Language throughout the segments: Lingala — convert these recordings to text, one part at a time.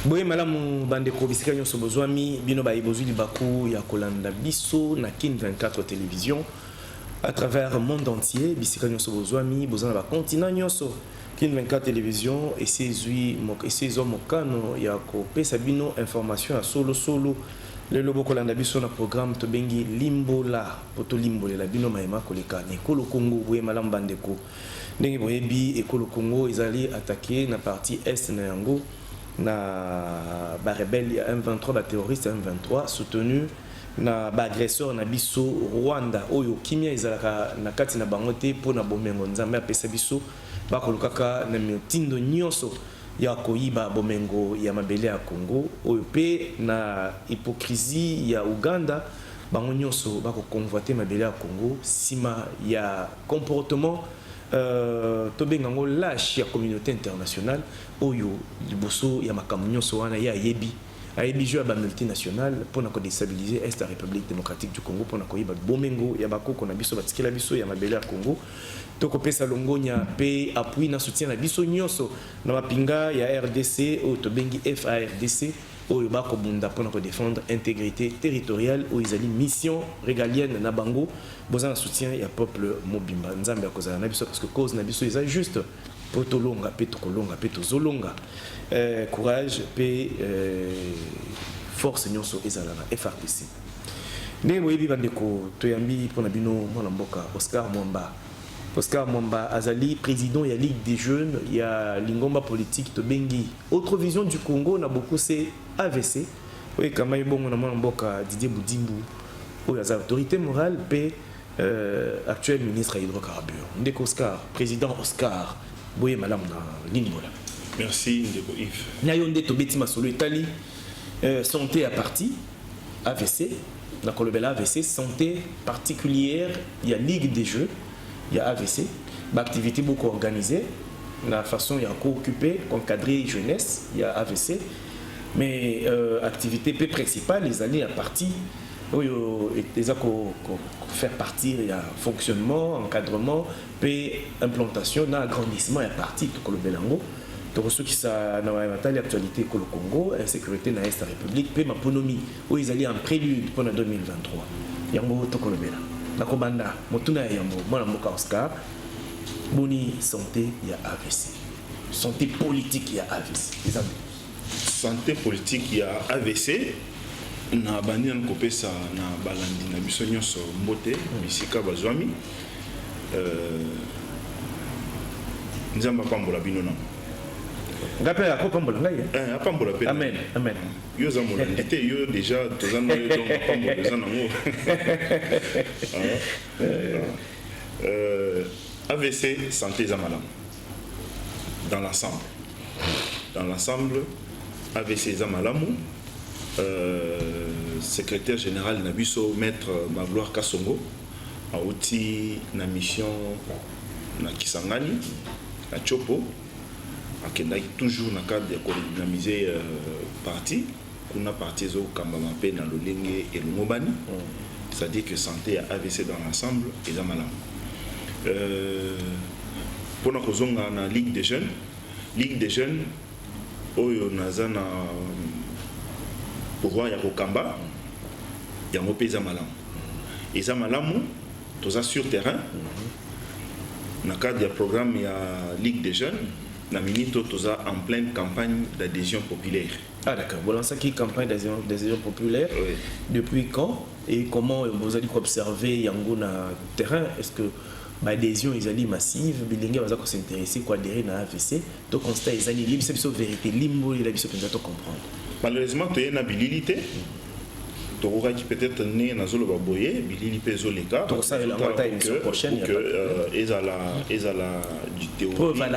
Boye malamu bandeko bisika nyonso bozwami bino ba ibozwi libaku ya kolanda biso na Kin 24 télévision à travers le monde entier bisika nyonso bozwami bozana ba continent nyonso Kin 24 télévision et ses hommes mokano ya ko pesa bino information à solo le lobo kolanda biso na programme to bengi limbola poto limbolela bino maema koleka ne kolo Congo boye malamu bandeko ndenge boyebi ekolo Congo ezali attaqué na partie est na yango na ba rebelle ya M23 ba terroriste M23 soutenu na ba agresseur na biso Rwanda oyo kimia ezalaka na kati na bango te pona bomengo nzambe apesa biso ba kolukaka na mitindo nyonso ya koyiba bomengo ya mabele ya Congo oyo pe na hypocrisie ya Uganda bango nyonso ba ko convoiter mabele ya Congo sima ya comportement tobengango lâche ya communauté internationale oyo liboso ya makambo nyonso wana ya ayebi jeu ba multinationale pour ko déstabiliser est la République démocratique du Congo pour ko yiba bomengo ya bakoko na biso batikela biso ya mabele ya Congo toko pesa longonya pe appui na soutien na biso nyonso na mapinga ya RDC oyo tobengi FARDC oyo bako bunda pour ko défendre intégrité territoriale ou izali mission régalienne na bango besoin de soutien ya peuple mobimba nzambe akozala na biso parce que cause na biso eza juste poto longa pe to kolonga pe to zolonga courage pe force nyonso ezala na FRDC ne boyebi bandeko toyambi pona bino mwana mboka Oscar Mwamba azali président ya Ligue des jeunes ya lingomba politique to bengi autre vision du Congo na beaucoup c'est AVC oui kama ibongo na mwana mboka Didier Boudimbu oyo aza autorité morale pe actuel ministre à hydrocarbures ndeko Oscar président Oscar boye malamu na lingola. Merci ndeko Yves na yo nde tobeti masolo etali santé à partie AVC na kolobela AVC santé particulière ya Ligue des jeux il y a AVC, l'activité beaucoup organisée, la façon il y a co-occupé, encadrer jeunesse, il y a AVC, mais activité principale, les années à partie, les a faire partir, il y a fonctionnement, encadrement, puis implantation, agrandissement à partie de le Belango. Donc ceux qui sont dans l'actualité que le Congo, insécurité dans l'Est de la République, puis ma ponomie, où ils allaient en prélude pendant 2023. Il y a un mot de Belango. Nakobanda motuna yambo mwana mboka Oscar boni santé ya AVC santé politique ya AVC santé politique ya AVC na bandi na kopesa na balandi na biso nyonso mbote bisika bazwami nzamba pambola bino na ngape ya kopambola ngai apambola pe amen yo za molandi te yo déjà tozana yo donc pambola za nango AVC santé za malamu dans l'ensemble AVC za malamu secrétaire général na biso maître Magloire Kasongo auti na mission na Kisangani na Chopo akendaki toujours na cadre de dynamiser parti kuna parti zo kambama pe na lolenge et lomobani c'est-à-dire que santé à AVC dans l'ensemble et za malamu pona kozonga na Ligue des jeunes oyo nazana pouvoir ya kokamba yango pe za malamu toza sur terrain na cadre du programme ya Ligue des jeunes la minute toza en pleine campagne d'adhésion populaire. Ah d'accord, vous lancez qui campagne d'adhésion populaire oui. Depuis quand et comment vous allez observer yango na terrain? Est-ce que l'adhésion est massive, bilingue va s'intéresser quoi adhérer na AVC, to constat est ali libre c'est vérité limbo et la biso peut comprendre. Malheureusement tu es na bilité. Torora qui peut-être né na zolo baboye bilili pezo leka donc ça la émission prochaine ezala du théorie preuve à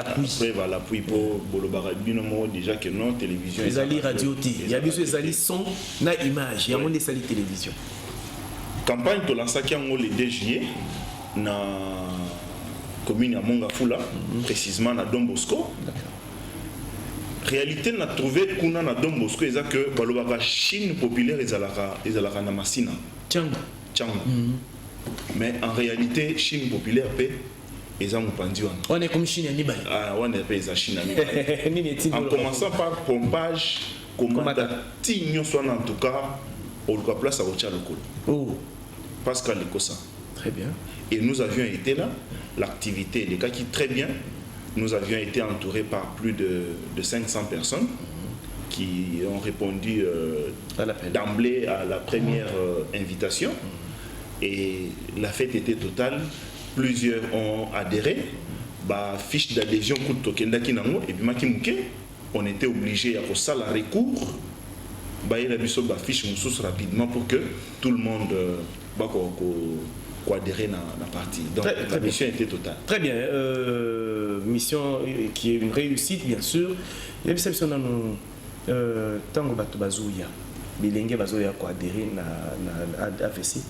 l'appui pour bolobara binomo déjà que non télévision ezali radio ti ya biso ezali son na image ya monde ezali télévision campagne to lansaki yango le 2 juillet na commune ya Mongafula précisément na Don Bosco. Réalité n'a trouvé qu'on a Don Bosco c'est que balobaka Chine populaire ezalaka na masina Tchango mais en réalité Chine populaire pe eza mopandi wana on est comme Chine ya Nibali on est pe eza Chine ya Nibali en commençant par pompage komata ti nyonso en tout cas au place à Ocha Lokolo. Oh, Pascal Lekosa. très bien. Et nous avions été là, l'activité les cas qui très bien. Nous avions été entourés par plus de 500 personnes qui ont répondu d'emblée à la première invitation. Et la fête était totale. Plusieurs ont adhéré. Bah, fiche d'adhésion et puis on était obligé à faire ça la recours. Bah, il a mis la fiche rapidement pour que tout le monde adhérer à la partie. Donc la mission était totale. Très bien. Mission qui est une réussite, bien sûr. Il y a une exception dans nos Tango Batobazouya. Bilenge Bazoya ko adhérer à AVC.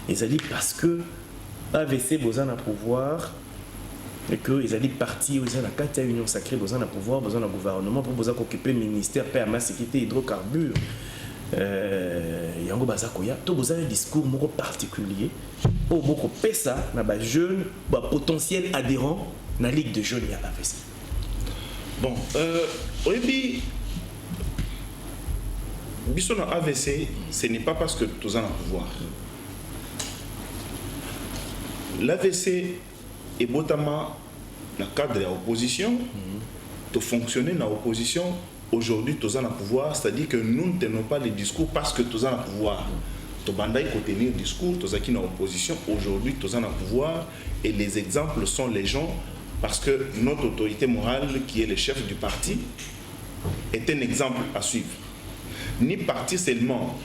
Ils ont dit parce que AVC besoin de pouvoir et que ils ont dit parti ils ont la carte union sacrée besoin de pouvoir besoin de gouvernement pour besoin d'occuper le ministère permet sécurité hydrocarbures. Yango bazakoya to besoin un discours moko particulier pour beaucoup pesa na ba jeune ba potentiel adhérent na ligue de jeunes ya AVC. Bon oui biso na AVC ce n'est pas parce que tous en pouvoir. L'AVC est notamment dans le cadre de l'opposition, de fonctionner dans l'opposition. Aujourd'hui, tous en pouvoir, c'est-à-dire que nous ne tenons pas les discours parce que tous en pouvoir. Tous bandai faut tenir discours, tous qui dans l'opposition. Aujourd'hui, tous en pouvoir, et les exemples sont les gens, parce que notre autorité morale, qui est le chef du parti, est un exemple à suivre. Ni parti seulement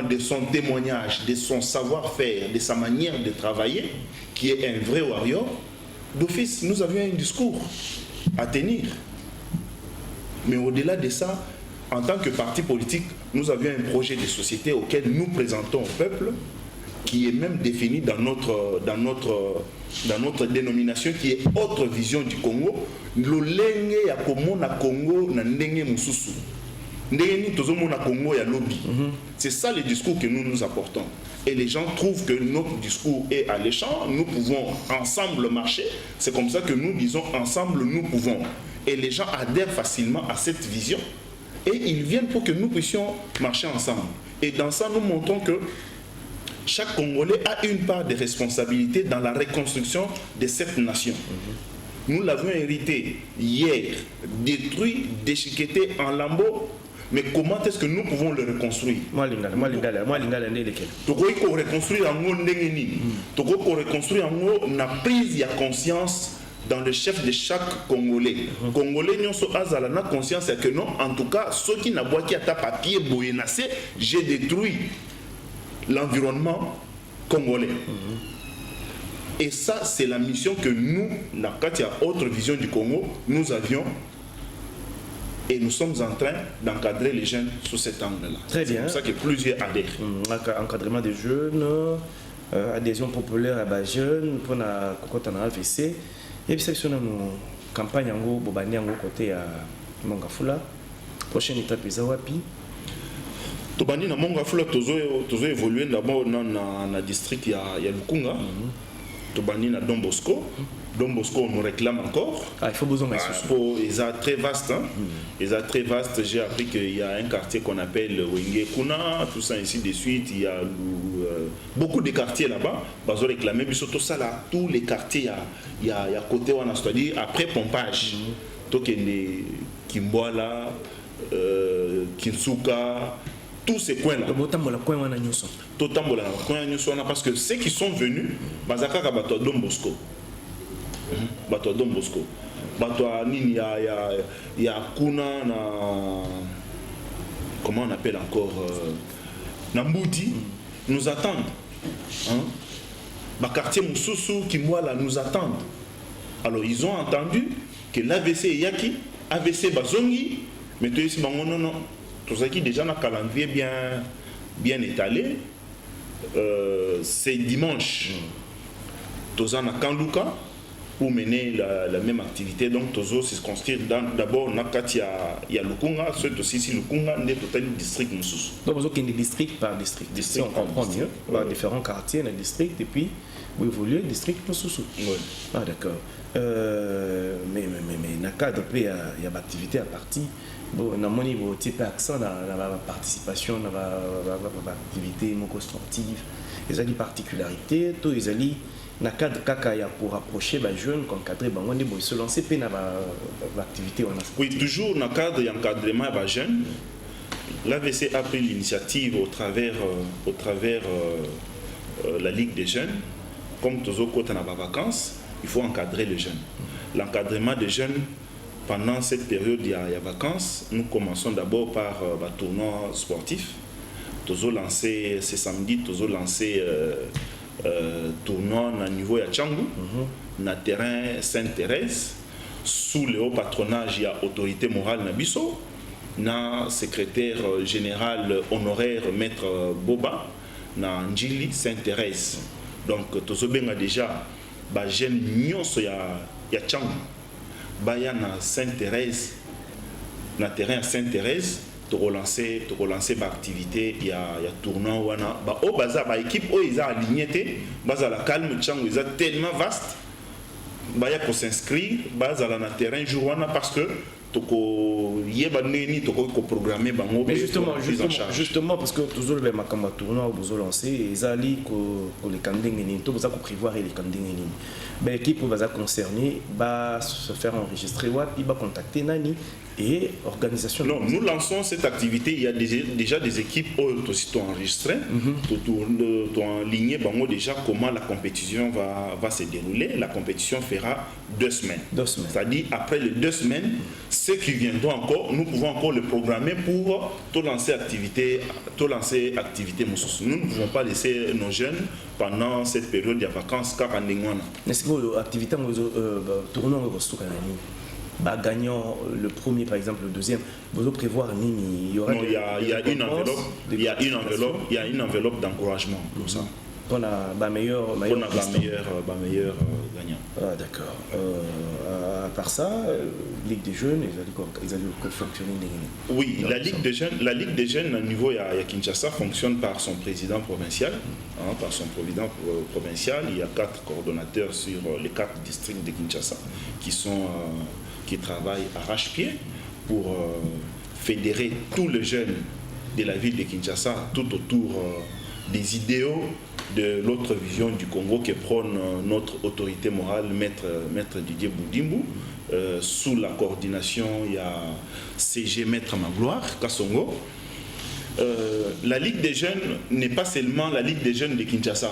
de son témoignage, de son savoir-faire, de sa manière de travailler, qui est un vrai warrior, d'office, nous avions un discours à tenir. Mais au-delà de ça, en tant que parti politique, nous avions un projet de société auquel nous présentons au peuple, qui est même défini dans notre dénomination, qui est autre vision du Congo. L'olenge ya komona Congo na ndenge mususu. C'est ça le discours que nous apportons. Et les gens trouvent que notre discours est alléchant, nous pouvons ensemble marcher. C'est comme ça que nous disons ensemble nous pouvons. Et les gens adhèrent facilement à cette vision. Et ils viennent pour que nous puissions marcher ensemble. Et dans ça, nous montrons que chaque Congolais a une part de responsabilité dans la reconstruction de cette nation. Nous l'avons hérité hier, détruit, déchiqueté en lambeaux. Mais comment est-ce que nous pouvons le reconstruire? Moi, il faut reconstruire en haut n'engeni. Il faut reconstruire en haut na prise de conscience dans le chef de chaque Congolais. Congolais n'ont azala na conscience que non. En tout cas, ceux qui n'ont pas qui ta papier boyenacé, j'ai détruit l'environnement congolais. Et ça, c'est la mission que nous, quand il y a autre vision du Congo, nous avions. Et nous sommes en train d'encadrer les jeunes sous cet angle-là. Très bien. C'est pour ça que plusieurs adhèrent. Encadrement des jeunes, adhésion populaire à des jeunes, pour la AVC. Et puis, c'est une campagne en Bobani en côté à Mongafula. Prochaine étape, est Wapi. Tobani na Mongafula, toujours évolué d'abord dans le district, il y a Lukunga. Tobani na Don Bosco. Don Bosco, on nous réclame encore. Ah, il faut besoin de ils sont très vastes. Hein? Ils sont très vastes. J'ai appris qu'il y a un quartier qu'on appelle Wenge Kuna, tout ça ainsi de suite. Il y a beaucoup de quartiers là-bas. Ils ont réclamé, mais surtout ça là, tous les quartiers, il y a côté, on a c'est-à-dire après pompage. Tokende, Kimboala, Kinsuka, tous ces coins-là. Parce que ceux qui sont venus, Bazaka Kabato Don Bosco. Bato Don Bosco. Bato Nini, il y a Kuna, comment on appelle encore Namboudi, nous attendent. Quartier Moussoussou, Kimwala nous attendent. Alors ils ont entendu que l'AVC est Yaki, AVC Bazongi, mais tu dis non. Tout ça qui déjà dans le calendrier bien étalé. C'est dimanche. Tous en Kanluka pour mener la même activité. Donc, tous se construire d'abord il y a Lukunga, c'est aussi si Lukunga n'est total district Moussous. Donc, vous avez des districts par district. On comprend mieux. Par différents quartiers dans le district et puis vous évoluez district Moussous. Oui. Ah, d'accord. Mais dans le cadre, il y a une activité à partir. bon na moni bo type accent na participation na activité moko sportive ezali particularité to ezali na cadre kaka ya pour approcher ba jeune encadrer bango nde bo se lancer pe na ba activité on a. Oui, toujours dans le cadre d'encadrement des jeunes, l'AVC a pris l'initiative au travers la Ligue des jeunes. Comme tous les côtés dans les vacances, il faut encadrer les jeunes. L'encadrement des jeunes, pendant cette période il y a vacances, nous commençons d'abord par un tournoi sportif. Tous lancé ce samedi, tous lancé tournoi au niveau de Tchangou, dans le terrain Sainte-Thérèse. Sous le haut patronage, il y a autorité morale Nabiso, na secrétaire général honoraire maître Boba, na Njili Sainte-Thérèse. Donc, tout ce bien déjà, bah jeune nyonso ya Tchang, bah ya na Sainte-Thérèse, na terrain Sainte-Thérèse, to relancer bah activité, il y a tournoi wana, bah au bazar bah équipe oh ils a aligné té, bah la calme Tchang ils a tellement vaste. Bah ya pour s'inscrire base à la terrain jour wana parce que toko yeba neni toko ko programmer bango. Mais justement parce que toujours le makamba tournoi au bozo lancer ezali ko les kandenge ni to boza ko prévoir les kandenge ni. Ben équipe va concerner va se faire enregistrer wapi va contacter nani et organisation. Non, nous lançons cette activité, il y a déjà des équipes aussi enregistrées, tout en ligne, déjà comment la compétition va se dérouler. La compétition fera 2 semaines. C'est-à-dire après les 2 semaines, ceux qui viendront encore, nous pouvons encore le programmer pour tout lancer activité. Nous ne pouvons pas laisser nos jeunes pendant cette période de vacances car en est-ce que l'activité tournoi bah, gagnant le premier par exemple le deuxième vous allez prévoir nini il y aura non, il y a une enveloppe d'encouragement pour ça pour la meilleure gagnant. Ah, d'accord. À part ça, Ligue des jeunes, ils allaient fonctionner. Oui, la Ligue des jeunes au niveau à Kinshasa fonctionne par son président provincial. Il y a 4 coordonnateurs sur les 4 districts de Kinshasa qui travaillent arrache-pied pour fédérer tous les jeunes de la ville de Kinshasa tout autour des idéaux de l'autre vision du Congo que prône notre autorité morale, maître Didier Boudimbu. Sous la coordination, il y a CG Maître Magloire, Kassongo. La Ligue des jeunes n'est pas seulement la Ligue des jeunes de Kinshasa.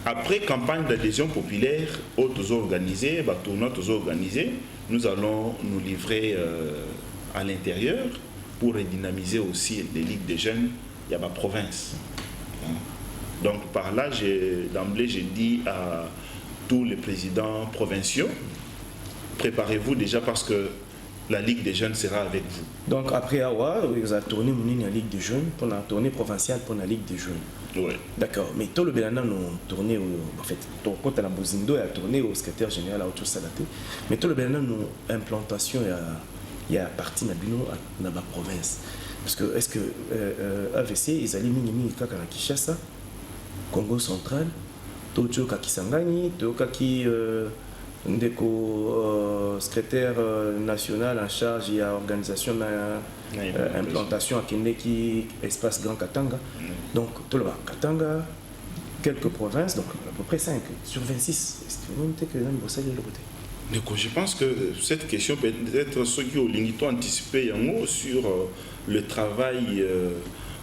Après campagne d'adhésion populaire, autres organisés, tournois organisés, nous allons nous livrer à l'intérieur pour redynamiser aussi les ligues des jeunes. Il y a ma province. Donc par là, d'emblée, j'ai dit à tous les présidents provinciaux, préparez-vous déjà parce que la Ligue des jeunes sera avec vous. Donc après Awa, vous avez tourné la Ligue des jeunes, pour la tournée provinciale pour la Ligue des jeunes. Oui. D'accord, mais tout le Bénin nous tourné en fait, quand on a Bozindo a tourné au secrétaire général à Auto Salaté, mais tout le Bénin nous implantation il y a partie dans la province. Parce que est-ce que AVC ils allaient minimi kaka na Kinshasa, Congo central, Tocho Kakisangani, Tokaki ndeko secrétaire national en charge de l'organisation de implantation à Kindeki, espace Grand Katanga. Donc, tout le Katanga, quelques provinces, donc à peu près 5 sur 26. Est-ce que vous que je pense que cette question peut être ceux qui ont anticipé sur le travail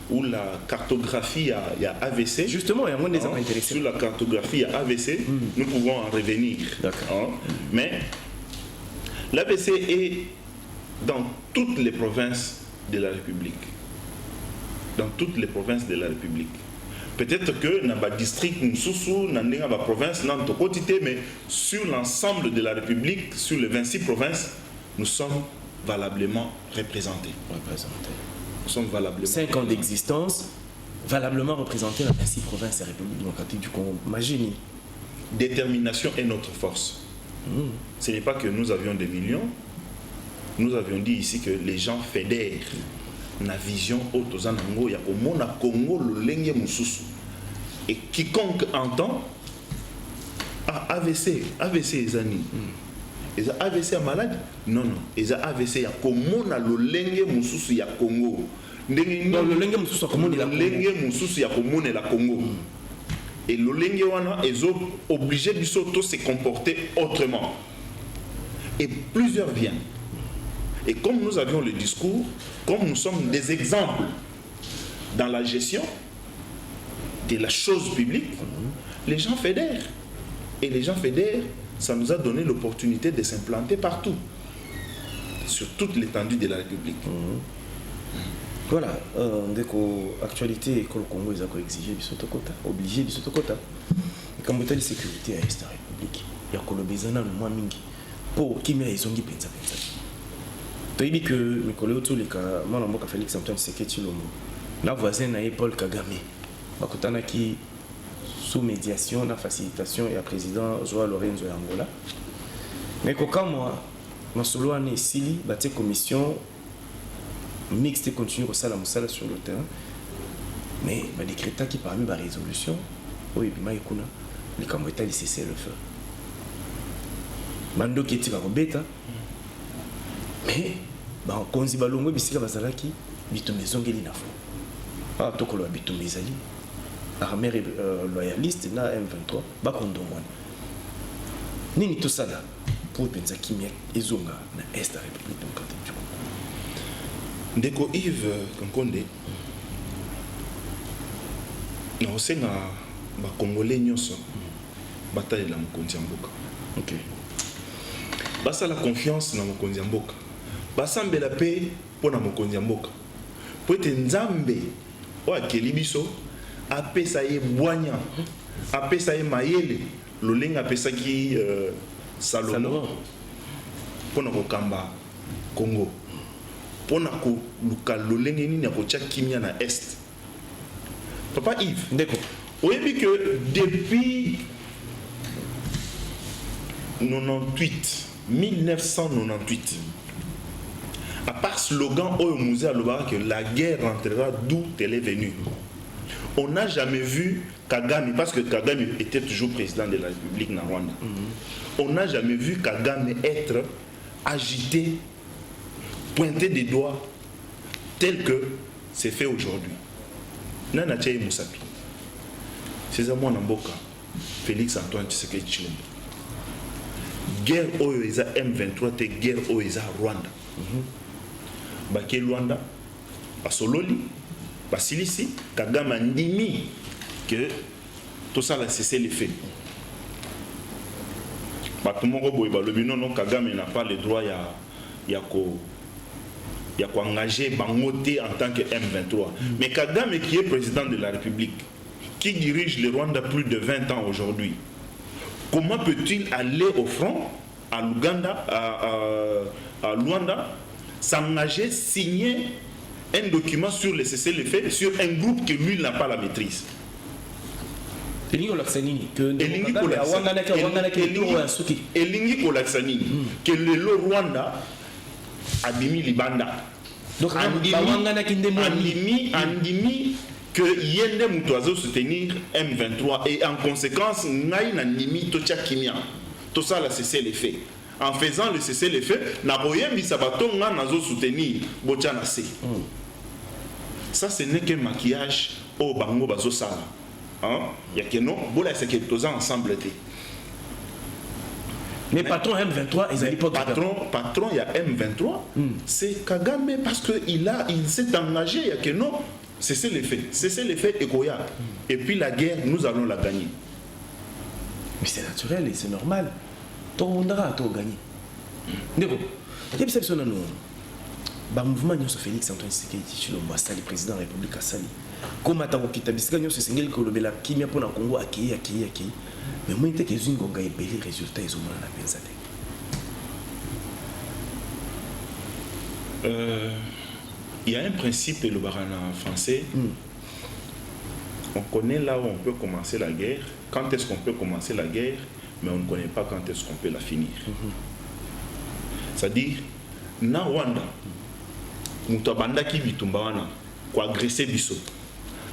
ou la cartographie à AVC. Justement, il y a moins des intéressés. Sur la cartographie à AVC, nous pouvons en revenir. D'accord. Mais l'AVC est dans toutes les provinces de la République. Dans toutes les provinces de la République. Peut-être que dans le district, dans la province, mais sur l'ensemble de la République, sur les 26 provinces, nous sommes valablement représentés. Nous sommes valablement 5 ans d'existence, valablement représentés dans 26 provinces de la République démocratique du Congo. Imaginez. Détermination est notre force. Ce n'est pas que nous avions des millions. Nous avions dit ici que les gens fédèrent la vision haute il y a au monde à Congo le lengue mususu. Et quiconque entend AVC Zani. eza AVC ya malade non non eza AVC ya komona lolenge mususu ya Congo ndenge non lolenge mususu ya komona la lolenge mususu ya komona la Congo et lolenge wana ezo obligé biso to se comporter autrement et plusieurs viennent et comme nous avions le discours comme nous sommes des exemples dans la gestion de la chose publique les gens fédèrent et les gens fédèrent. Ça nous a donné l'opportunité de s'implanter partout, sur toute l'étendue de la République. Voilà, l'actualité école Congo, ils ont exigé du Sotokota, obligé du Sotokota. Et comme vous avez dit, sécurité à l'Est de la République, il y a Kolobezana, le moins mingi, pour qui m'a ils ont dit pensa. Tu as dit que mes collègues, tous les cas, moi, je suis Félix Antoine Seketi Lomo, la voisine est Paul Kagame, Bakotana qui sous médiation, la facilitation et le président Joao Lorenzo Angola. Mais quand moi, je suis ici, la commission mixte continue au salam sur le terrain. Mais le décret qui parmi la résolution, oui, les Camerounais ont cessé le feu. Mando qui est bêta. Mais quand on balongo bisika bazalaki bitumezon ngeli na fo. Ah tokolo bitumezali. Armée loyaliste na M23 bakondongwana nini tout ça là pour pensa kimia ezonga na est de la République démocratique du Congo. Ndeko Yves Kankonde na osenga ba congolais nyonso bataille la mokonzi mboka. OK. Basa la confiance na mokonzi mboka. Basambela pe pona mokonzi mboka. Po ete nzambe o akeli biso apesa ye bwanya apesa ye mayele lolenga apesa ki Salomon pona kokamba Congo pona ko luka lolenge nini akotia kimia na est. Papa Yves ndeko oyebi que depuis 1998 à part slogan Oyo Musée Alobara que la guerre rentrera d'où elle est venue. On n'a jamais vu Kagame, parce que Kagame était toujours président de la République na Rwanda. On n'a jamais vu Kagame être agité, pointé des doigts, tel que c'est fait aujourd'hui. Nana Tchaï Moussapi, c'est à moi Namboka, Félix Antoine Tshisekedi Tshilombo. Guerre Oyoeza M23, c'est guerre Oyoeza Rwanda. Baké Rwanda, Basololi, Basilisi, Kagame a ndimi que tout ça a cessé les faits. Non, Kagame n'a pas le droit à engager Bangote en tant que M23. Mais Kagame qui est président de la République, qui dirige le Rwanda plus de 20 ans aujourd'hui, comment peut-il aller au front à l'Ouganda, à Luanda, s'engager, signer un document sur le cessez-le-feu sur un groupe que lui n'a pas la maîtrise? Elingi Kolaksanini que le Rwanda abimi Libanda. Donc andimi que yende mutoazo soutenir M23 et en conséquence ngai na nimi tocha kimia. Tout ça la cessez-le-feu. En faisant le cessez-le-feu, na boyembi sabato nga nazo soutenir bochana se. Ça ce n'est qu'un maquillage au bango bazo sala. Il y a que non, voilà, c'est que tous ensemble. Mais patron M23, ils n'ont pas patron, il y a M23, c'est Kagame parce qu'il s'est engagé, il y a que non, c'est le fait et Goya. Et puis la guerre, nous allons la gagner. Mais c'est naturel et c'est normal. Tout le monde a gagné. D'accord. Il y a une mouvement de Félix Antoine Tshisekedi Tshilombo, le président de la République a sali. Comme attends kita bisika nyo sengeli ko lobela kimia pona Congo aki mais moi était que zingo ga ebeli résultat ezomona na pensa te. Il y a un principe le barana français. On connaît là où on peut commencer la guerre, quand est-ce qu'on peut commencer la guerre, mais on ne connaît pas quand est-ce qu'on peut la finir. C'est-à-dire na Rwanda muto bandaki bitumba wana ko agresser biso.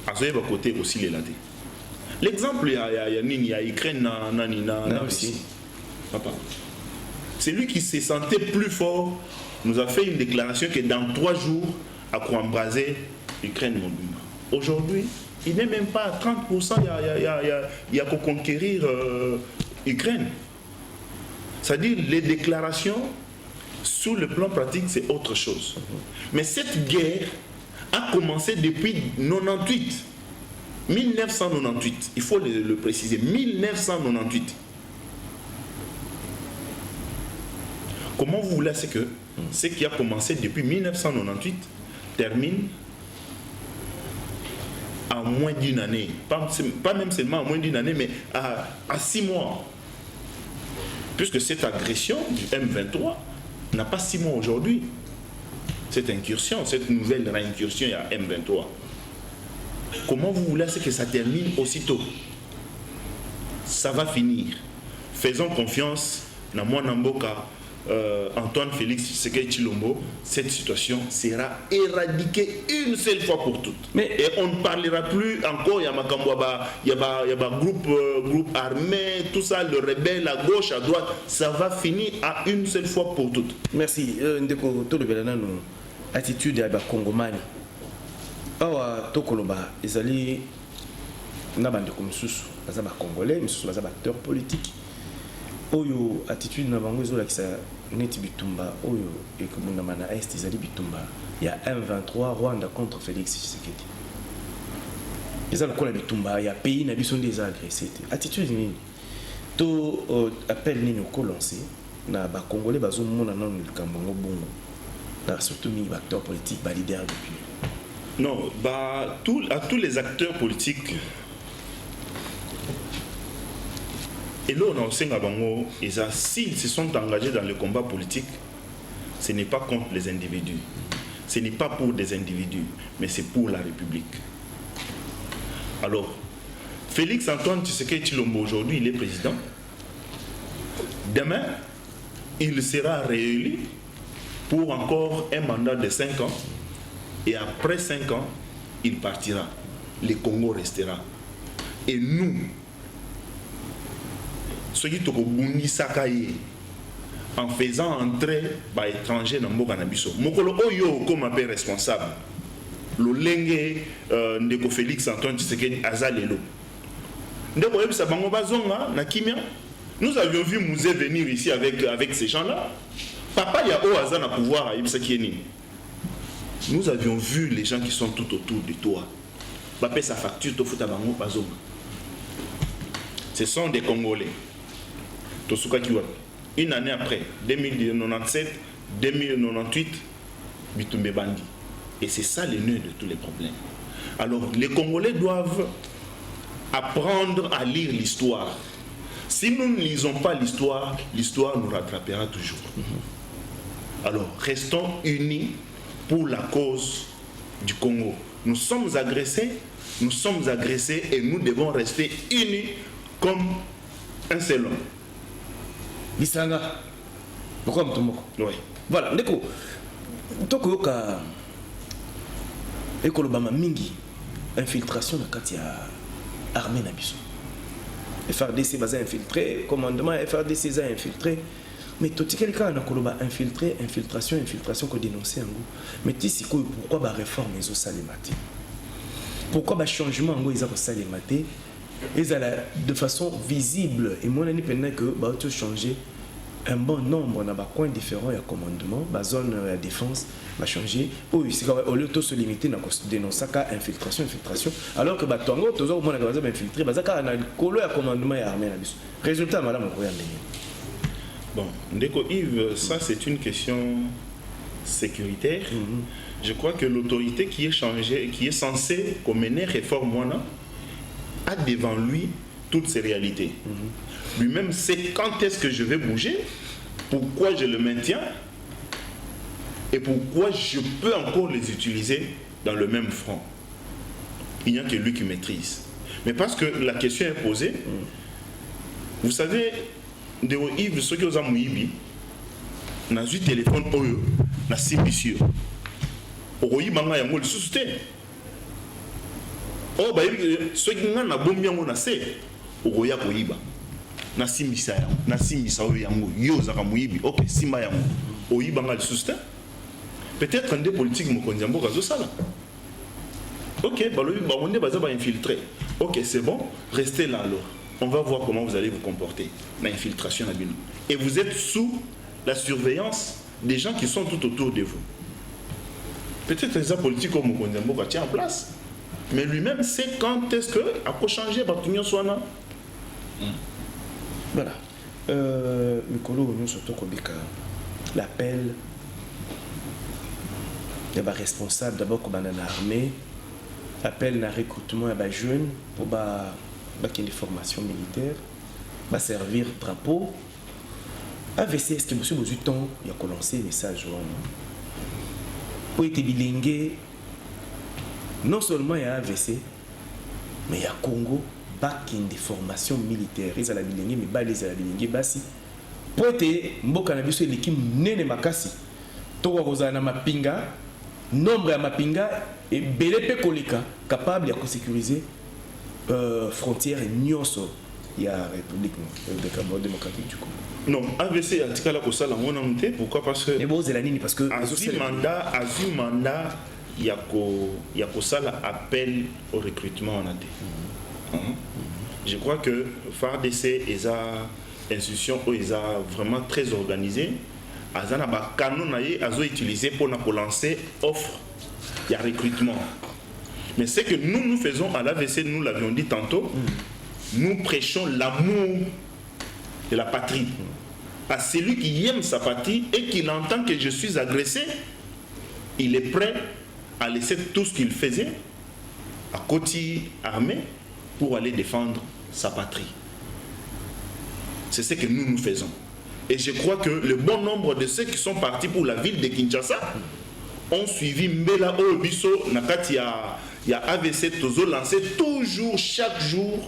Azoye ba côté aussi les latés. L'exemple il y a Ukraine na Russie. Papa. C'est lui qui se sentait plus fort, nous a fait une déclaration que dans 3 jours, à quoi embraser l'Ukraine mobile. Aujourd'hui, il n'est même pas à 30%, il y a qu'à conquérir l'Ukraine. C'est-à-dire les déclarations, sur le plan pratique, c'est autre chose. Mais cette guerre a commencé depuis 1998. 1998, il faut le préciser, 1998. Comment vous voulez, c'est que ce qui a commencé depuis 1998 termine à moins d'une année, pas même seulement à moins d'une année, mais à 6 mois. Puisque cette agression du M23 n'a pas 6 mois aujourd'hui. Cette incursion, cette nouvelle réincursion à M23. Comment vous voulez que ça termine aussitôt? Ça va finir. Faisons confiance à Mwanamboka, Antoine Félix Tshisekedi Tshilombo. Cette situation sera éradiquée une seule fois pour toutes. Et on ne parlera plus encore, il y a groupe armé, tout ça, le rebelle à gauche, à droite. Ça va finir à une seule fois pour toutes. Merci. Ndeko Tolobelana, attitude à Congomani. Awa tokoloba ezali na bandeko misusu baza ba congolais misusu baza ba acteurs politiques oyo attitude na bango ezolakisa neti bitumba oyo ekomundama na est ezali bitumba ya M23 Rwanda contre Félix Tshisekedi eza lokola bitumba ya pays na biso nde eza agressé te attitude nini to appel nini okolance na ba congolais bazomona nano likambo ngo bongo na surtout mi ba acteurs politiques ba leaders d'opinion. Non, à tous les acteurs politiques, et là on a aussi s'ils se sont engagés dans le combat politique, ce n'est pas contre les individus, ce n'est pas pour des individus, mais c'est pour la République. Alors, Félix Antoine Tshisekedi Tshilombo aujourd'hui, il est président. Demain, il sera réélu pour encore un mandat de 5 ans. Et après 5 ans, il partira. Le Congo restera. Et nous, ceux qui en faisant entrer les étrangers dans le Canabiso, Mokolo Oyo comme appel responsable, le Lenge Ndeko Félix Antoine Tshisekedi Azalelo. Nous avions vu Mouzé venir ici avec ces gens-là. Papa, il y a Oazan à pouvoir à Ibsakieni. Nous avions vu les gens qui sont tout autour de toi. Sa facture, ce sont des Congolais. Une année après, 2097, 2098, Bitumbe Bandi. Et c'est ça le nœud de tous les problèmes. Alors, les Congolais doivent apprendre à lire l'histoire. Si nous ne lisons pas l'histoire, l'histoire nous rattrapera toujours. Alors, restons unis pour la cause du Congo. Nous sommes agressés et nous devons rester unis comme un seul homme. Bisanga, pourquoi Mtomoko? Oui. Voilà, ndeko. Tokoyoka ekolobama mingi infiltration na kati ya armée na biso. FRDC baza infiltré, commandement FRDC za infiltré. Mais tout ce qui est infiltré, infiltration qu'on dénonce en gros. Mais pourquoi la réforme est au salématé? Pourquoi le changement est au salématé? De façon visible. Et moi, je pense que va changer un bon nombre de points différents de commandement, la zone de défense va changer. Au lieu de se limiter à dénoncer infiltration. Alors que Batongo, tout le monde a infiltré, parce qu'il y a un commandement et armée. Résultat, madame, bon, Ndeko Yves, ça c'est une question sécuritaire. Je crois que l'autorité qui est censée mener réforme a devant lui toutes ces réalités. Lui-même sait quand est-ce que je vais bouger, pourquoi je le maintiens et pourquoi je peux encore les utiliser dans le même front. Il n'y a que lui qui maîtrise. Mais parce que la question est posée, vous savez, Ndeko Yves, ceux qui ont Mouibi, dans un téléphone, na Simbisio. Oyi manga yango le sustain. Oh, bah, ceux qui ont un bon bien, on a c'est. Oya Koyiba. na simisa yango yo zaka muyibi OK simba yango oyibanga le sustain peut-être des politiques mokonzi mboka zo sala OK balobi bamonde baza ba infiltrer OK c'est bon restez là alors on va voir comment vous allez vous comporter na infiltration na bino et vous êtes sous la surveillance des gens qui sont tout autour de vous peut-être les politiques comme mokonzi mboka tient en place mais lui-même sait quand est-ce que a changer batunyo swana. Voilà. Mikolo, nous surtout l'appel des responsables d'abord comme dans l'armée, appel na recrutement à jeunes pour une formation militaire, va servir drapeau. AVC, est-ce que monsieur besoin de temps, il a lancé un message pour être bilingue. Non seulement il y a AVC, mais il y a Congo. Bakin de formation militaire ils à la bilingue mais ba les à la bilingue basi pour être mboka na biso l'équipe nene makasi to ko na mapinga nombre ya mapinga et belé kolika capable de sécuriser frontières nyonso ya République démocratique du Congo. Non, AVC a tika la ko sala ngona monté pourquoi parce que mais bon c'est la nini parce que azu mandat il y a ko sala appel au recrutement en AD. Je crois que FARDC est une institution où ils sont vraiment très organisée. Ils ont un canon utilisé pour lancer offre de recrutement. Mais ce que nous faisons à l'AVC, nous l'avions dit tantôt, nous prêchons l'amour de la patrie. À celui qui aime sa patrie et qui entend que je suis agressé, il est prêt à laisser tout ce qu'il faisait à côté armé pour aller défendre sa patrie. C'est ce que nous faisons. Et je crois que le bon nombre de ceux qui sont partis pour la ville de Kinshasa ont suivi Mbela Obiso, Nakati, il y a AVC Tozo lancé toujours, chaque jour,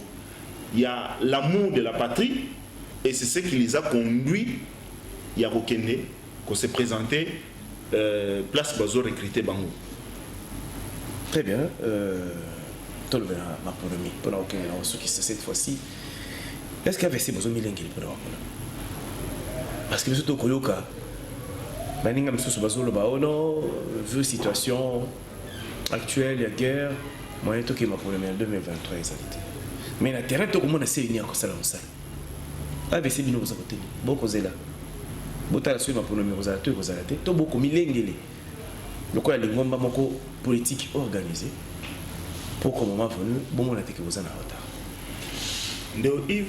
il y a l'amour de la patrie et c'est ce qui les a conduits, il y a Rokende, qu'on s'est présenté, place Bazo recruté Bango. Très bien. Ma pandémie pendant aucun ce qui cette fois-ci est-ce qu'il y avait ces besoins millénaires pendant parce que surtout Koyoka baninga msusu bazolo baono vu situation actuelle la guerre moyen to que ma pandémie en 2023 exactement mais na terrain to comment c'est une encore ça avec ces bino côté beaucoup zela botala sur ma pandémie to beaucoup milengele le quoi les ngomba moko politique organisée pour qu'au moment venu, bon, on a été que vous en avez en retard. De Yves,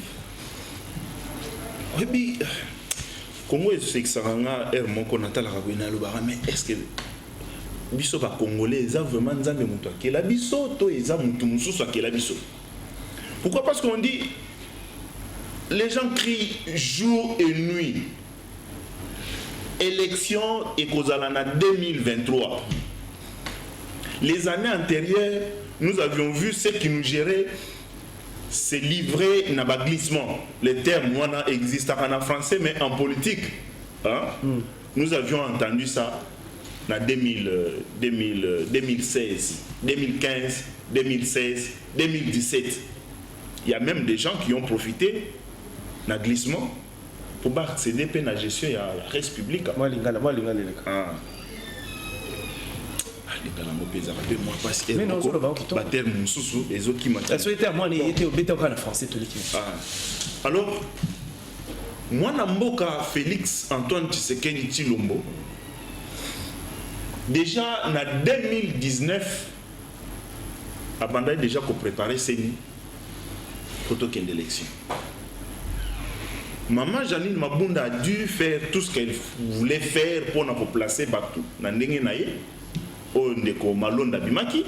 oui, Congo est que ça rend air mon connaître la rabina le bara, mais est-ce que biso ba congolais ils ont vraiment nzambe muto que la biso to ils ont muto mususu que la biso. Pourquoi? Parce qu'on dit les gens crient jour et nuit. Élection et Kozalana 2023. Les années antérieures, nous avions vu ceux qui nous géraient se livrer dans le glissement. Les termes existent en français, mais en politique. Hein? Nous avions entendu ça en 2016, 2015, 2016, 2017. Il y a même des gens qui ont profité d'un glissement pour accéder à la gestion de la res publique. Mais non, c'est le banc qui tombe. Les autres qui m'ont alors, moi, Namboka Félix Antoine Tshisekedi Tshilombo, déjà en 2019, Abanda déjà préparé Seni pour l'élection. Maman Janine Mabunda a dû faire tout ce qu'elle voulait faire pour nous placer Batou. Nandenge naye, au ndeko Malonda Bimaki,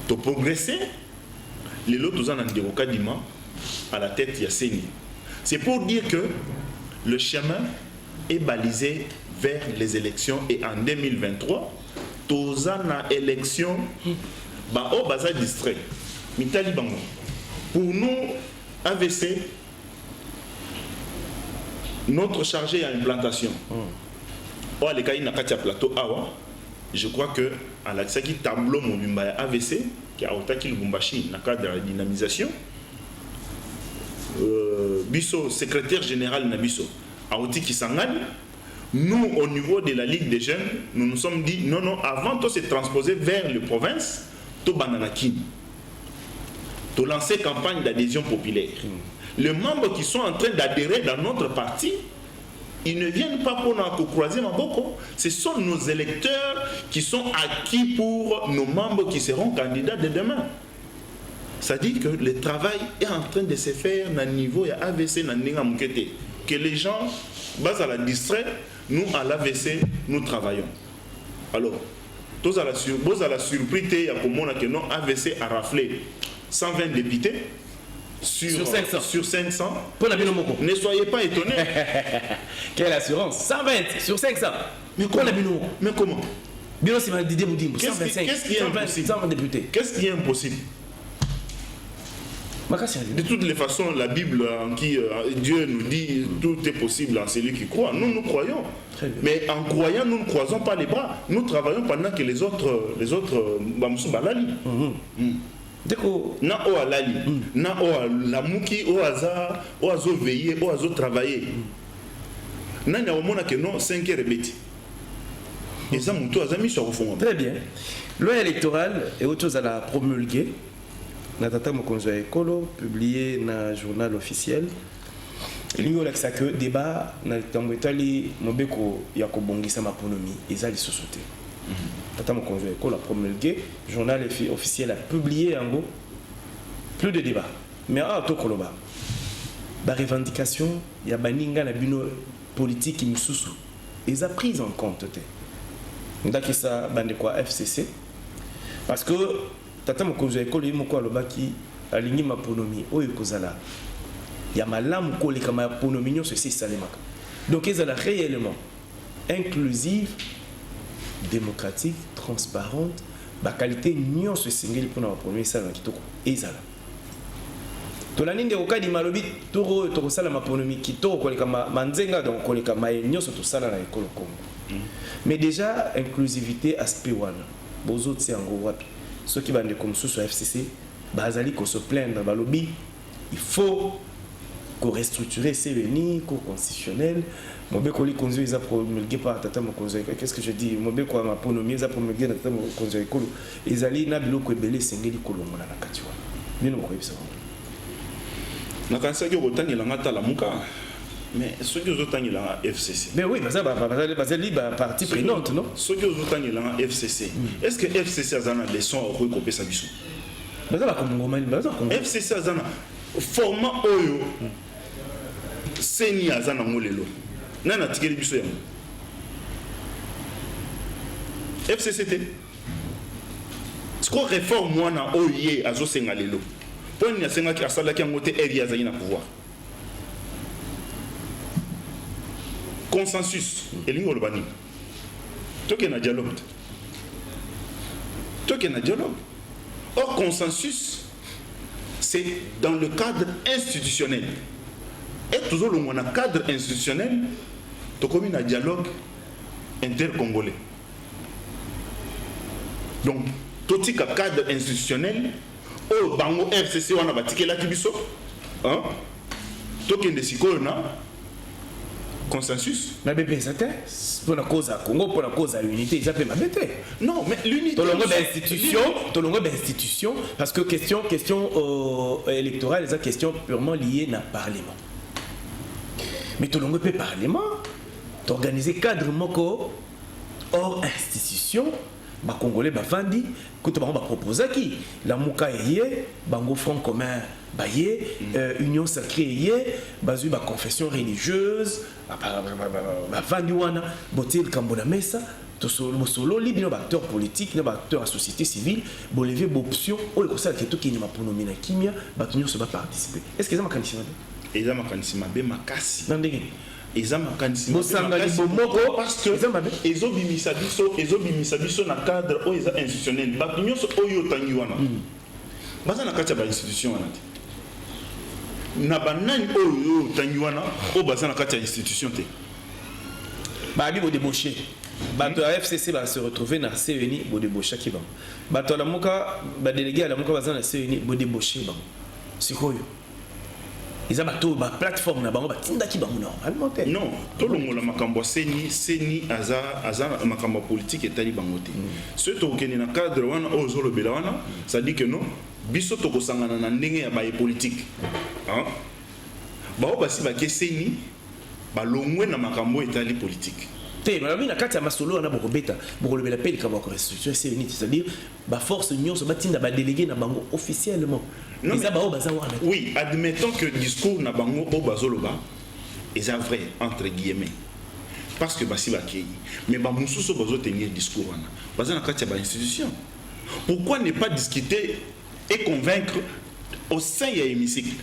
to progresser. Les lots tous en ndeko Kadima à la tête Yasseni. C'est pour dire que le chemin est balisé vers les élections et en 2023, tous en élection, bah au bazar distrait. Mitali Bango. Pour nous, AVC, notre chargé à implantation. Oh, les cas, il n'a pas de plateau. Je crois que à la tableau Mobimba AVC, qui a autant qu'il Bumbashi, dans le cadre de la dynamisation, biso secrétaire général Nabiso Aouti Kisangani, nous au niveau de la Ligue des jeunes, nous nous sommes dit non, avant de se transposer vers les provinces, to bananakin, to lancer campagne d'adhésion populaire. Les membres qui sont en train d'adhérer dans notre parti, ils ne viennent pas pour nous croiser ma boko. Ce sont nos électeurs qui sont acquis pour nos membres qui seront candidats de demain. Ça dit que le travail est en train de se faire à niveau à AVC, que les gens, bas à la distrait, nous à l'AVC, nous travaillons. Alors, tous à la surprise, il y a que non AVC a raflé 120 députés sur 500. Sur 500. Ne soyez pas étonnés. Quelle assurance? 120 sur 500. Mais comment? Qu'est-ce qui est impossible? 120 députés. Qu'est-ce qui est impossible? De toutes les façons, la Bible en qui Dieu nous dit tout est possible en celui qui croit. Nous croyons. Mais en croyant, nous ne croisons pas les bras. Nous travaillons pendant que les autres balali. Na o alali, na o lamuki, o aza, o azo veiller, o azo travailler. Na na omona que non 5 rebeti. Et ça mon tour azami sur fond. Très bien. Loi électorale et autre chose à la promulguer. Natata Mokonzo Ekolo publié dans le journal officiel. Il y a que débat na tambetali mobeko ya kobongisa maponomi ezali société. Tata Mokonzo Ekolo a promulgué, le journal officiel a publié en gros plus de débat. Mais à Tokoloba, la revendication, il y a baninga na bino politique qui misusu, ils a pris en compte. Donc ça bande quoi FCC parce que Tata Mokonzo Ekolo yimoko aloba ki alingi maponomi oyo kozala ya malamu koleka maponomi nyo ceci salemaka. Donc ezala réellement inclusive, démocratique, transparente, la qualité nyon se singeli pour notre premier salon kitoko ezala. To la ninde okadi malobi toro to sala maponomi kitoko koleka manzenga donc koleka mayenyo so to sala na ekolo Congo. Mais déjà inclusivité aspect wana bozo tsiango wapi. Ceux qui bandent comme sous FCC, bazali ko se plaindre balobi, il faut qu'on restructure ces vénis, qu'on constitutionnel. Mobeko li konzo ils a promulgué par Tata Mokonzo. Qu'est-ce que je dis? Mobeko ma ponomi ils a promulgué Tata Mokonzo Ekolo. Ezali na biloko ebele sengeli kolongo na katiwa. Bino ko yebisa. Na kanisa ki botani la ngata la muka. Mais ceux qui ont tani la FCC. Mais oui, bazali partie prenante, non? Ceux qui ont tani la FCC. Est-ce que FCC a zana des sons au recoupé sa biso? Bazala kongomani, bazala kongomani. FCC a zana format oyo. Seni a zana ngolelo. Nana tikeli biso yango. FCCT. Ce qu'on réforme moi na oye azo sengalelo. Pour ni asenga ki asala ki ngote area za ina pouvoir. Consensus et l'ingolobani. Toke na dialogue. Toke na dialogue. Or consensus c'est dans le cadre institutionnel. Et toujours le moins cadre institutionnel, tu comme un dialogue intercongolais. Donc, tout ce cadre institutionnel, au bango FCC, on a bâti la kibiso, hein? Tout ce qui est consensus. Na bébé, c'était pour la cause à Congo, pour la cause à l'unité, ils appellent ma bébé. Non, mais l'unité. Tout le monde d'institution, parce que question électorale, c'est une question purement liée à Parlement. Mais tout le monde peut Parlement, d'organiser cadre moko hors institution, bah Congolais bah Fandi, quand on va proposer qui la Mouka yé, bango front commun bah yé, union sacrée bazu bah confession religieuse, bah Fandi wana, botil kambona mesa, to solo li bino acteur politique, no acteur à société civile, bo lever option, o le conseil que tout qui ni ma ponomina kimia, bah tout se va participer. Est-ce que ça m'a candidat? Et ça m'a candidat be makasi. Nandenge. Ils ont parce que ils ont bimisa biso na cadre où ils institutionnel ba nyonso oyo tangi wana baza na kati ya ba institution wana na banani oyo tangi wana o baza na kati ya institution te ba bi bo débaucher bato ya FCC va se retrouver na CENI bo débaucher ki ba bato la muka ba délégué la muka baza na CENI bo débaucher ba sikoyo ils ont une plateforme na bango batinda ki bango normalement te. Non, tout le monde makambo seni aza makambo politique etali bango te. Ce to okeni na cadre wana ozolo bela wana, ça dit que non, biso to kosangana na ndenge ya baye politique. Hein? Bao basi ba keseni ba longwe na makambo etali politique. Te malami na kati ya masolo wana bokobeta bokolobela pe likabo ko restitution c'est-à-dire ba force nyonso batinda ba délégué na bango officiellement. Oui, admettons que le discours na bango o bazoloba est vrai entre guillemets. Parce que basi bakei. Mais ba mususo bazo tenir discours wana. Bazana kati ya ba institution. Pourquoi ne pas discuter et convaincre au sein de l'hémicycle?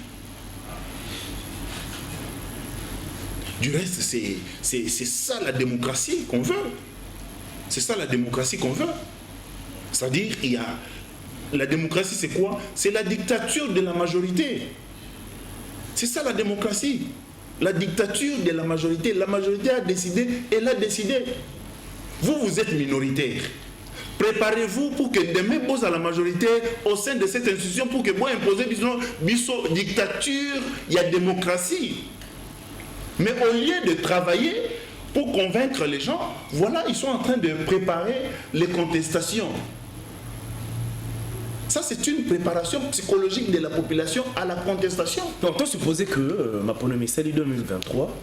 Du reste, c'est ça la démocratie qu'on veut. C'est ça la démocratie qu'on veut. C'est-à-dire, il y a... La démocratie, c'est quoi? C'est la dictature de la majorité. C'est ça la démocratie. La dictature de la majorité. La majorité a décidé, elle a décidé. Vous, vous êtes minoritaire. Préparez-vous pour que demain, vous à la majorité au sein de cette institution pour que vous imposez biso dictature, il y a démocratie. Mais au lieu de travailler pour convaincre les gens, voilà, ils sont en train de préparer les contestations. Ça, c'est une préparation psychologique de la population à la contestation. Donc, on supposait que ma pronomie 2023,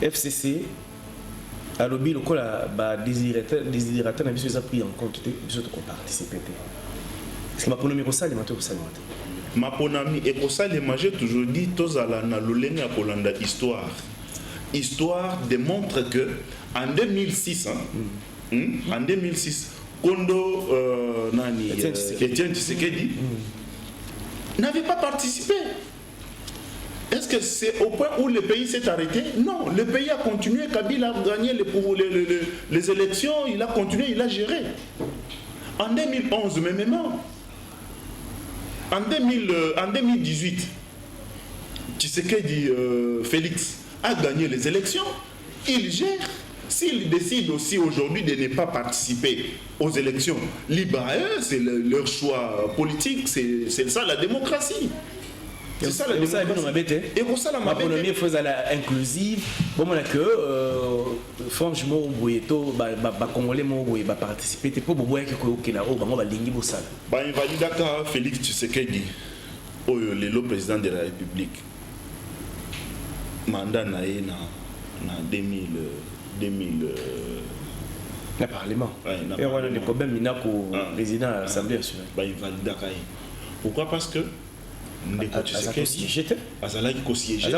FCC, à l'objet, le col a désidérateur, n'a pas pris en compte de participer. Est-ce que ma pronomie est ça, ma ponami et pour ça les majeurs toujours dit tous à la nalolene à Polanda histoire démontre que en 2006 en 2006 Kondo Etienne Tshisekedi n'avait pas participé. Est-ce que c'est au point où le pays s'est arrêté? Non, le pays a continué. Kabila a gagné les élections, il a continué, il a géré. En 2011 même. En 2018, Tshisekedi Félix a gagné les élections, il gère. S'il décide aussi aujourd'hui de ne pas participer aux élections, libre à eux, c'est leur choix politique, c'est ça la démocratie. C'est ça la démocratie. Et pour ça, la première fois inclusive, bon, franchement, Congolais va participer. C'est pas pour voir que là, on va linguer pour ça. Invalidaka Félix Tshisekedi, le président de la République, mandat na 2000. Le Parlement. Et on a des problèmes président de l'Assemblée nationale. Pourquoi? Parce que azalaki kosiéger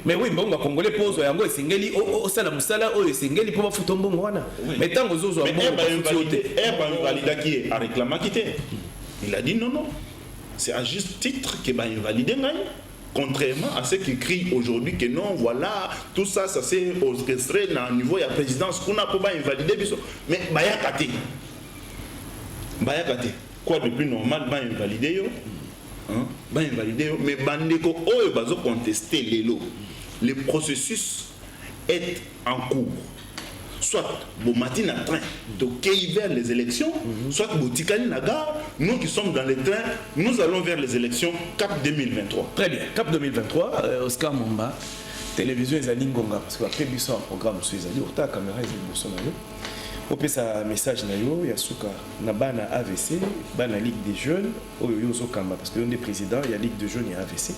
mais oui mbongo ba congolais pose yango esengeli osala musala oyo esengeli po bafuta mbongo wana mais tango zozo invalidaki a réclamaki te. Il a dit non, c'est à juste titre que invalidé ngai. Contrairement à ce qui crie aujourd'hui que non, voilà, tout ça, ça s'est orchestré au niveau de la présidence, qu'on a pas invalidé. Mais Bayakate. Quoi de plus normal, invalidé, mais Bandeko, oyo bazo contester les lots. Le processus est en cours. Soit bon matin à train de quai vers les élections, soit Botikani Naga, nous qui sommes dans les trains, nous allons vers les élections CAP 2023. Très bien, CAP 2023, Oscar Mamba, télévision Zalingonga, parce qu'après Bissot un programme sur les alliés, au ta caméra est Bolsonaro. On peut ça message nayo, Yasuka, Nabana AVC, Bana Ligue des Jeunes, Oyozo Kamba, parce que l'un des présidents, il y a Ligue des Jeunes et AVC.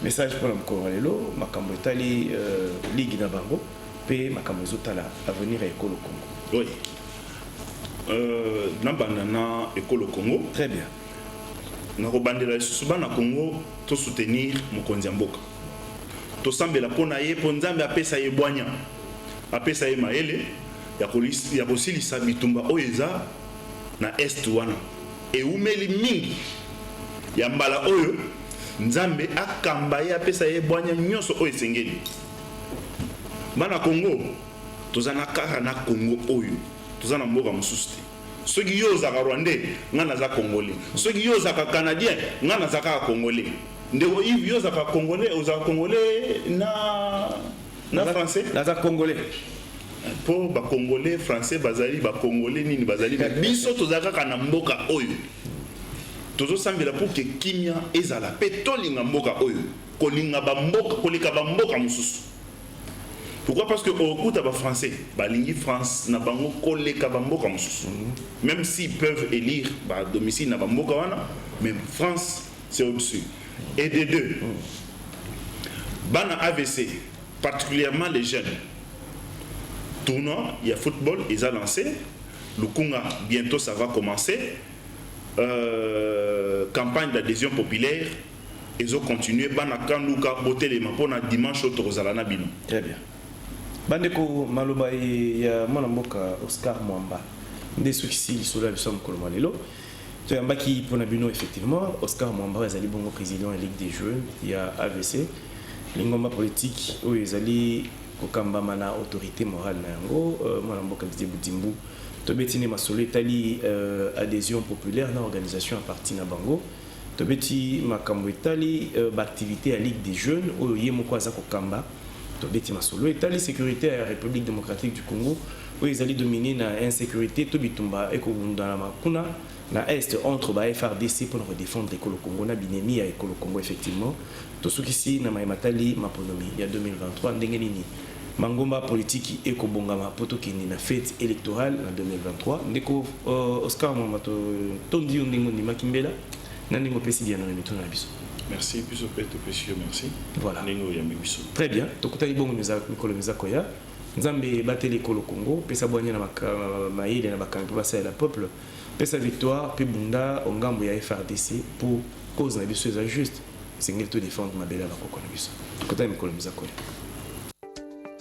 Message pour l'Amkoralelo, Makambo Tali, Ligue Nabango. Pe makambo zotala avenir à École Congo. Oui. Nabana École Congo. Très bien. Na robandela susuba na Congo to soutenir mokonzi mboka. To sambela pona ye ponzambe apesa ye bwanya. Apesa ye maele ya polisi ya bosilisa bitumba oyeza na est wana. E umeli mingi ya mbala oyo nzambe akamba ye apesa ye bwanya nyonso oyo sengeli. Bana Congo, tozana kaka na Congo oyo, tozana mboka mususu te. Soki yo zaka Rwandais, ngana za Congolais. Soki yo zaka Canadien, ngana za Congolais. Ndeko Yves yo zaka Congolais, ozaka Congolais na français, na za Congolais. Po ba Congolais, français bazali ba Congolais nini bazali. Biso tozaka kana mboka oyo. tozo sambela pour que kimia ezala pe tolinga mboka oyo kolinga ba mboka koleka ba mboka mususu. Pourquoi? Parce que au coup d'aba français balingi France na bango koleka ba mboka mususu. Même s'ils peuvent élire ba domicile na ba mboka wana, même France c'est au-dessus. Et des deux, bana AVC, particulièrement les jeunes, tournoi, il y a football, ils ont lancé, le Kunga, bientôt ça va commencer, campagne d'adhésion populaire, ils ont continué, bana kanduka, boté les mapona dimanche au Torozalana Bino. Très bien. Bandeko Maloba et ya Mwanamboka Oscar Mwamba, des soucis sur la somme Kolomalelo. Tu as un qui pour Nabino effectivement, Oscar Mwamba est allé bon président de la Ligue des Jeunes, il y a AVC, l'ingomba politique où ils allaient kokamba mana autorité morale na yango, Mwanamboka Didier Boutimbu, Tobetine Masolo Italie adhésion populaire na organisation à partir na Bango, Tobeti Makambo Italie activité à Ligue des Jeunes où yemoko za kokamba, Tobeti Masolo Italie sécurité à la République démocratique du Congo où ils allaient dominer na insécurité Tobitumba et Kobunda na Makuna. La Est entre FRDC pour défendre l'école Congo, na binemi à l'école Congo effectivement. Tout ce qui ici na Matali Maponomi il y a 2023 ndengenini. Mangomba politique et Kobongama poto kini na fête électorale en 2023. Ndeko Oscar Mwamba tondi ndingo ni makimbela na ndingo pesi bien na mitu na biso. Merci biso peto pesio merci. Voilà. Ndingo ya biso. Très bien. Tokutali bongo mikolo mizakoya. Nzambe bateli l'école Congo, pesa boanya na maïle na bakampi basa la peuple. Pesa victoire, puis Bunda, on gambo ya FRDC pour cause na biso juste. C'est ngel to défendre ma belle à la kokona biso. Kota mikolo mizakoya.